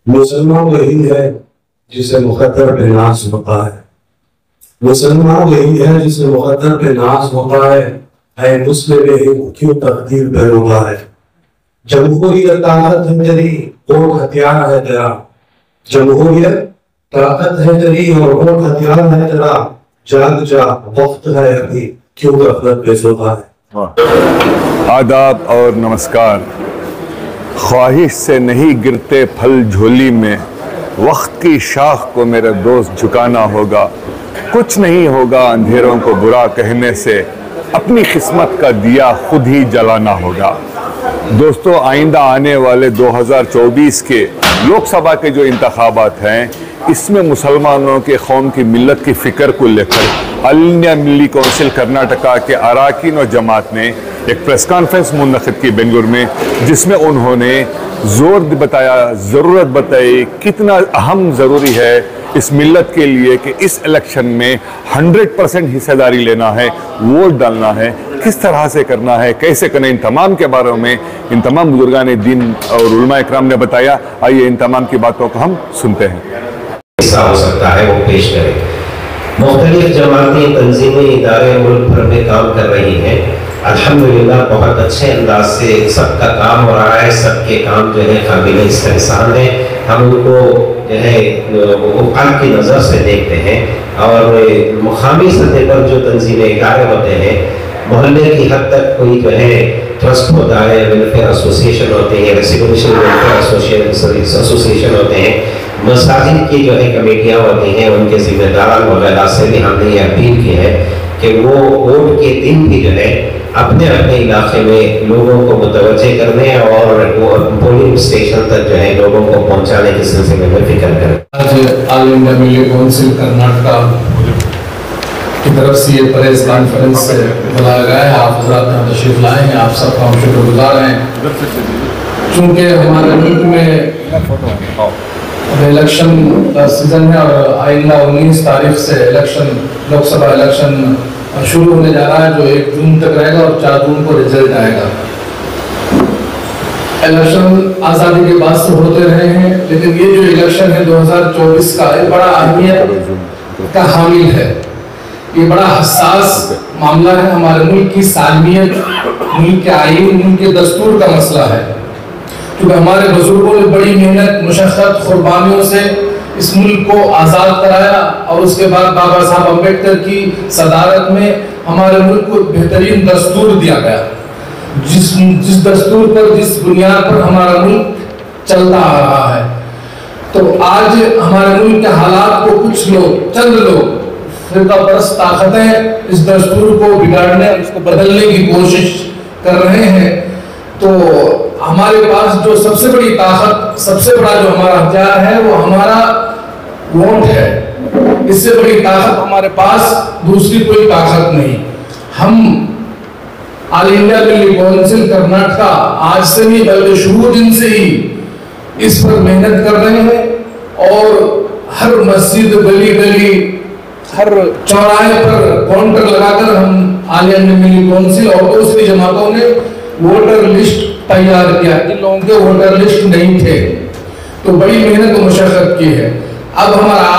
مسلمان وہی ہے جسے مقدر پہ ناز ہوتا ہے، مسلمان وہی ہے جسے مقدر پہ ناز ہوتا ہے، اے مسلم کیوں تقدیر پہ روتا ہے؟ جمہوریت طاقت ہے تیری اور ہتھیار ہے تیرا، جمہوریت طاقت ہے تیری اور ہتھیار ہے تیرا، جاگ جا وقت ہے ابھی کیوں غفلت پہ سوتا ہے؟ آداب اور نمسکار۔ خواہش سے نہیں گرتے پھل جھولی میں، وقت کی شاخ کو میرے دوست جھکانا ہوگا، کچھ نہیں ہوگا اندھیروں کو برا کہنے سے، اپنی قسمت کا دیا خود ہی جلانا ہوگا۔ دوستو، آئندہ آنے والے 2024 کے لوک سبھا کے جو انتخابات ہیں، اس میں مسلمانوں کے قوم کی ملت کی فکر کو لے کر آل انڈیا ملی کونسل کرناٹکا کے اراکین و جماعت نے ایک پریس کانفرنس منعقد کی بنگلور میں، جس میں انہوں نے زور بتایا، ضرورت بتائی کتنا اہم ضروری ہے اس ملت کے لیے کہ اس الیکشن میں 100% حصہ داری لینا ہے، ووٹ ڈالنا ہے، کس طرح سے کرنا ہے، کیسے کرنا ہے، ان تمام کے بارے میں ان تمام بزرگان دین اور علماء اکرام نے بتایا۔ آئیے ان تمام کی باتوں کو ہم سنتے ہیں۔ حصہ ہو سکتا ہے وہ پیش کرے۔ مختلف جماعتیں، تنظیمیں، ادارے ملک بھر میں کام کر رہی ہیں، الحمدللہ بہت اچھے انداز سے سب کا کام ہو رہا ہے، سب کے کام جو ہے قابل استحسان ہے، ہم ان کو جو ہے قلب کی نظر سے دیکھتے ہیں، اور مقامی سطح پر جو تنظیمیں، ادارے ہوتے ہیں، محلے کی حد تک کوئی جو ہے ٹرسٹ ہوتا ہے، ویلفیئر ایسوسیشن ہوتے ہیں، ریسیڈنشل ویلفیئر ایسوسیشن ہوتے ہیں، مساجد کی جو ہے کمیٹیاں ہوتی ہیں، ان کے ذمہ داران وغیرہ سے بھی ہم نے یہ اپیل کی ہے کہ وہ ووٹ کے دن بھی جو ہے اپنے اپنے علاقے میں لوگوں کو متوجہ کرنے اور وہ پولنگ اسٹیشن تک جو ہے لوگوں کو پہنچانے کے سلسلے میں فکر کریں۔ آج آل انڈیا ملی کونسل کرناٹکا کی طرف سے یہ پریس کانفرنس بلایا گیا ہے، آپ حضرات یہاں تشریف لائے ہیں، آپ سب کا ہم شکر گزار ہیں۔ چونکہ ہمارے ملک میں الیکشن کا سیزن ہے اور آئندہ 19 تاریخ سے الیکشن، لوک سبھا الیکشن شروع ہونے جا رہا ہے، جو 1 جون تک رہے گا اور 4 جون کو رزلٹ آئے گا۔ الیکشن آزادی کے بعد سے ہوتے رہے ہیں، لیکن یہ جو الیکشن ہے 2024 کا، یہ بڑا اہمیت کا حامل ہے، یہ بڑا حساس معاملہ ہے، ہمارے ملک کی سالمیت، ملک کے آئین، ملک کے دستور کا مسئلہ ہے، کیونکہ ہمارے بزرگوں نے بڑی محنت، مشقت، قربانیوں سے اس ملک کو آزاد کرایا، اور اس کے بعد بابا صاحب امبیڈکر کی صدارت میں ہمارے ملک کو بہترین دستور دیا گیا، جس دستور پر، جس بنیاد پر ہمارا ملک چلتا آ رہا ہے۔ تو آج ہمارے ملک کے حالات کو کچھ لوگ، چند لوگ، فرقہ پرست طاقتیں اس دستور کو بگاڑنے، اس کو بدلنے کی کوشش کر رہے ہیں۔ تو ہمارے پاس جو سب سے بڑی طاقت، سب سے بڑا جو ہمارا ہتھیار ہے وہ ہمارا ووٹ ہے، اس سے بڑی طاقت ہمارے پاس دوسری کوئی طاقت نہیں۔ ہم آل انڈیا ملی کونسل کرناٹکا آج سے نہیں بلکہ شروع دن سے ہی اس پر محنت کر رہے ہیں، اور ہر مسجد، گلی گلی، ہر چوراہے پر کاؤنٹر لگا کر ہم آل انڈیا ملی کونسل اور دوسری جماعتوں نے ووٹر لسٹ تیار کیا، جن لوگوں کے ووٹر لسٹ نہیں تھے، تو بڑی محنت و مشقت کی ہے۔ اب ہمارا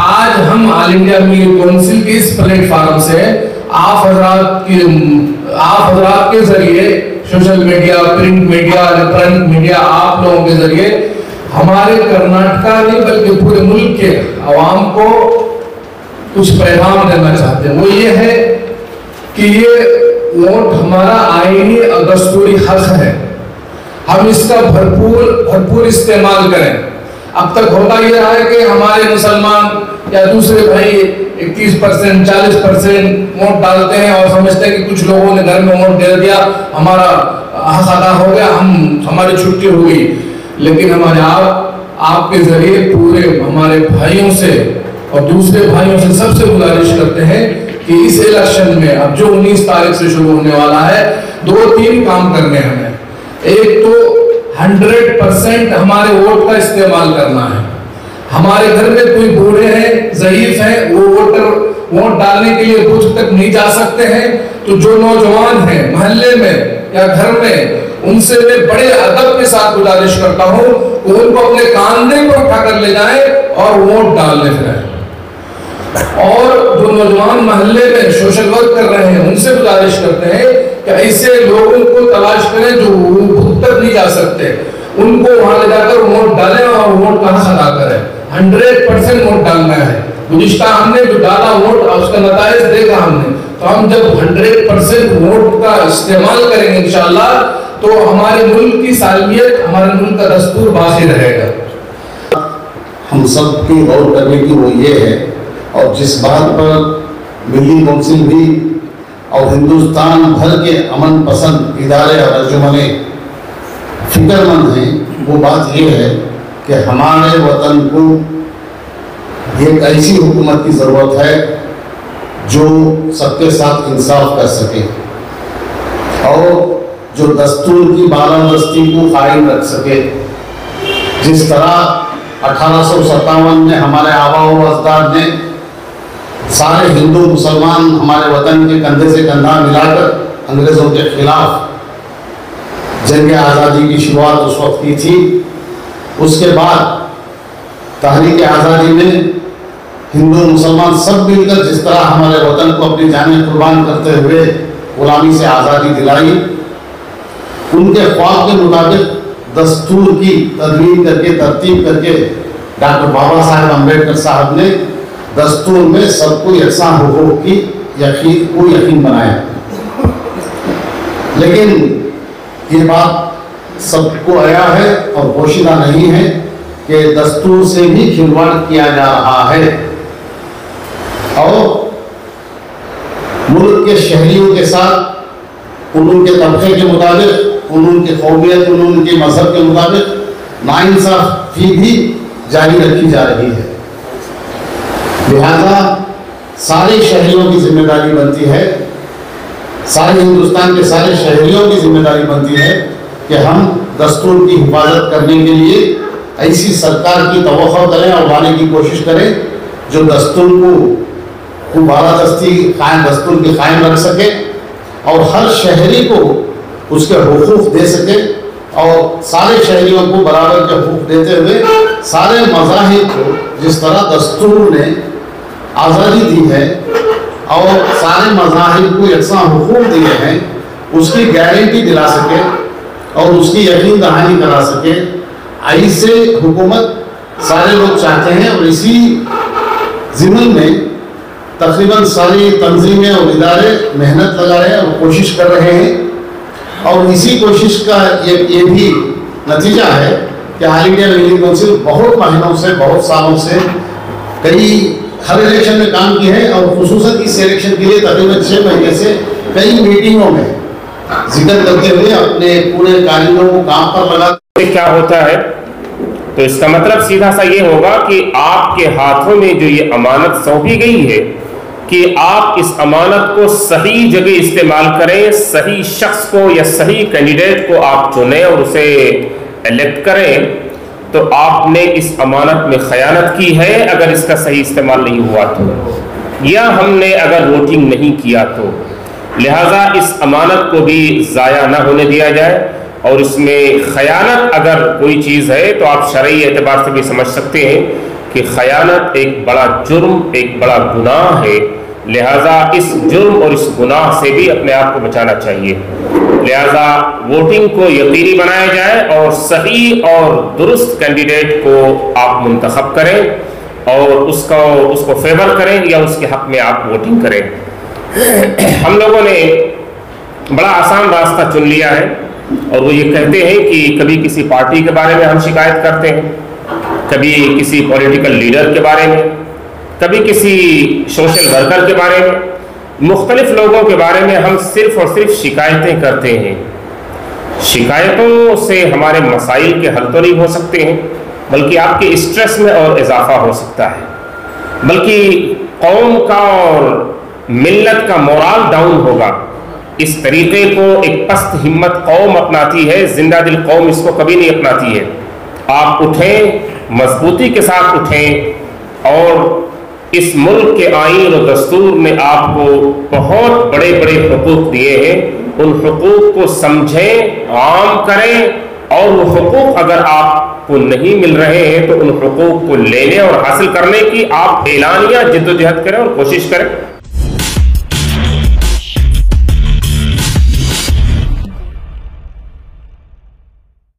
آج ہم آل انڈیا ملی کونسل کے اس پلیٹ فارم سے آپ حضرات کے ذریعے، social media, print media, electronic media, آپ لوگوں کے ذریعے ہمارے کرناٹکا نہیں بلکہ پورے ملک کے عوام کو کچھ پیغام دینا چاہتے ہیں۔ وہ یہ ہے کہ یہ ووٹ ہمارا آئینی اور دستوری حق ہے، ہم اس کا بھرپور استعمال کریں۔ اب تک ہوتا یہ رہا ہے کہ ہمارے مسلمان یا دوسرے بھائی 31%، 40% ووٹ ڈالتے ہیں اور سمجھتے ہیں کہ کچھ لوگوں نے گھر میں ووٹ دے دیا، ہمارا حق ادا ہو گیا، ہماری چھٹی ہو گئی۔ لیکن ہمارے آپ کے ذریعے پورے ہمارے بھائیوں سے اور دوسرے بھائیوں سے سب سے گزارش کرتے ہیں کہ اس الیکشن میں اب جو 19 تاریخ سے شروع ہونے والا ہے، 2-3 کام کرنے ہمیں۔ ایک تو 100% ہمارے ووٹ کا استعمال کرنا ہے۔ ہمارے گھر میں کوئی بوڑھے ہیں، ضعیف ہیں، وہ ووٹ ڈالنے کے لیے بوتھ تک نہیں جا سکتے ہیں، تو جو نوجوان ہیں محلے میں یا گھر میں، ان سے میں بڑے ادب کے ساتھ گزارش کرتا ہوں کہ ان کو اپنے کاندھے پر کر لے جائیں اور ووٹ ڈالنے پھریں. اور جو نوجوان محلے میں سوشل ورک کر رہے ہیں ان سے گزارش کرتے ہیں کہ ایسے لوگوں کو تلاش کریں جو بھوت تک نہیں جا سکتے, ان کو وہاں لے جا کر ووٹ ڈالیں اور ووٹ کا حق ادا کریں. 100% ووٹ ڈالنا ہے. گزشتہ ہم نے جو ڈالا ووٹ اس کا نتائج دیکھا ہم نے, تو ہم جب 100% ووٹ کا استعمال کریں گے انشاءاللہ تو ہمارے ملک کی سالمیت, ہمارے ملک کا دستور باقی رہے گا. ہم سب کی غور کرنے کی وہ یہ ہے, اور جس بات پر ملی کونسل بھی اور ہندوستان بھر کے امن پسند ادارے اور انجمنیں فکر مند ہیں, وہ بات یہ ہے کہ ہمارے وطن کو ایک ایسی حکومت کی ضرورت ہے جو سب کے ساتھ انصاف کر سکے اور جو دستور کی بالادستی کو قائم رکھ سکے. جس طرح 1857 میں ہمارے آبا و اجداد نے سارے ہندو مسلمان ہمارے وطن کے کندھے سے کندھا ملا کر انگریزوں کے خلاف جنگ آزادی کی شروعات اس وقت کی تھی, اس کے بعد تحریک آزادی میں ہندو مسلمان سب مل کر جس طرح ہمارے وطن کو اپنی جانیں قربان کرتے ہوئے غلامی سے آزادی دلائی, ان کے خواب کے مطابق دستور کی تدوین کر کے ترتیب کر کے ڈاکٹر بابا صاحب امبیڈکر صاحب نے دستور میں سب کو یکساں حقوق کی یقین بنایا. لیکن یہ بات سب کو آیا ہے اور پوشیدہ نہیں ہے کہ دستور سے بھی کھلواڑ کیا جا رہا ہے اور ملک کے شہریوں کے ساتھ ان کے طبقے کے مطابق, ان کی قومیت, ان کے مذہب کے مطابق ناانصافی بھی جاری رکھی جا رہی ہے. لہذا سارے شہریوں کی ذمہ داری بنتی ہے, سارے ہندوستان کے سارے شہریوں کی ذمہ داری بنتی ہے کہ ہم دستور کی حفاظت کرنے کے لیے ایسی سرکار کی توقع کریں اور لانے کی کوشش کریں جو دستور کو بالادستی دستور کی قائم رکھ سکے اور ہر شہری کو اس کے حقوق دے سکے اور سارے شہریوں کو برابر کے حقوق دیتے ہوئے سارے مذاہب کو جس طرح دستور نے آزادی دی ہے اور سارے مذاہب کو یکساں حقوق دیے ہیں اس کی گارنٹی دلا سکے اور اس کی یقین دہانی کرا سکے. ایسے حکومت سارے لوگ چاہتے ہیں اور اسی ضمن میں تقریباً ساری تنظیمیں اور ادارے محنت لگا رہے ہیں اور کوشش کر رہے ہیں, اور اسی کوشش کا یہ بھی نتیجہ ہے کہ آل انڈیا ملی کونسل بہت مہینوں سے, بہت سالوں سے ہر الیکشن میں کام کی ہے اور خصوصاً اس الیکشن کے لیے تقریباً 6 مہینے سے کئی میٹنگوں میں ذکر کرتے ہوئے اپنے پورے کاریگروں کو کام پر لگا. کیا ہوتا ہے تو اس کا مطلب سیدھا سا یہ ہوگا کہ آپ کے ہاتھوں میں جو یہ امانت سونپی گئی ہے کہ آپ اس امانت کو صحیح جگہ استعمال کریں, صحیح شخص کو یا صحیح کینڈیڈیٹ کو آپ چنیں اور اسے الیکٹ کریں, تو آپ نے اس امانت میں خیانت کی ہے اگر اس کا صحیح استعمال نہیں ہوا تو, یا ہم نے اگر ووٹنگ نہیں کیا تو. لہٰذا اس امانت کو بھی ضائع نہ ہونے دیا جائے, اور اس میں خیانت اگر کوئی چیز ہے تو آپ شرعی اعتبار سے بھی سمجھ سکتے ہیں کہ خیانت ایک بڑا جرم, ایک بڑا گناہ ہے. لہٰذا اس جرم اور اس گناہ سے بھی اپنے آپ کو بچانا چاہیے. لہٰذا ووٹنگ کو یقینی بنایا جائے اور صحیح اور درست کینڈیڈیٹ کو آپ منتخب کریں اور اس کو فیور کریں یا اس کے حق میں آپ ووٹنگ کریں. ہم لوگوں نے بڑا آسان راستہ چن لیا ہے اور وہ یہ کہتے ہیں کہ کبھی کسی پارٹی کے بارے میں ہم شکایت کرتے ہیں, کبھی کسی پولیٹیکل لیڈر کے بارے میں, کبھی کسی سوشل ورکر کے بارے میں, مختلف لوگوں کے بارے میں ہم صرف اور صرف شکایتیں کرتے ہیں. شکایتوں سے ہمارے مسائل کے حل تو نہیں ہو سکتے ہیں, بلکہ آپ کے اسٹریس میں اور اضافہ ہو سکتا ہے, بلکہ قوم کا اور ملت کا مورال ڈاؤن ہوگا. اس طریقے کو ایک پست ہمت قوم اپناتی ہے, زندہ دل قوم اس کو کبھی نہیں اپناتی ہے. آپ اٹھیں, مضبوطی کے ساتھ اٹھیں اور اس ملک کے آئین و دستور نے آپ کو بہت بڑے بڑے حقوق دیے ہیں, ان حقوق کو سمجھیں, عام کریں, اور وہ حقوق اگر آپ کو نہیں مل رہے ہیں تو ان حقوق کو لینے اور حاصل کرنے کی آپ اعلانیہ جدوجہد کریں اور کوشش کریں.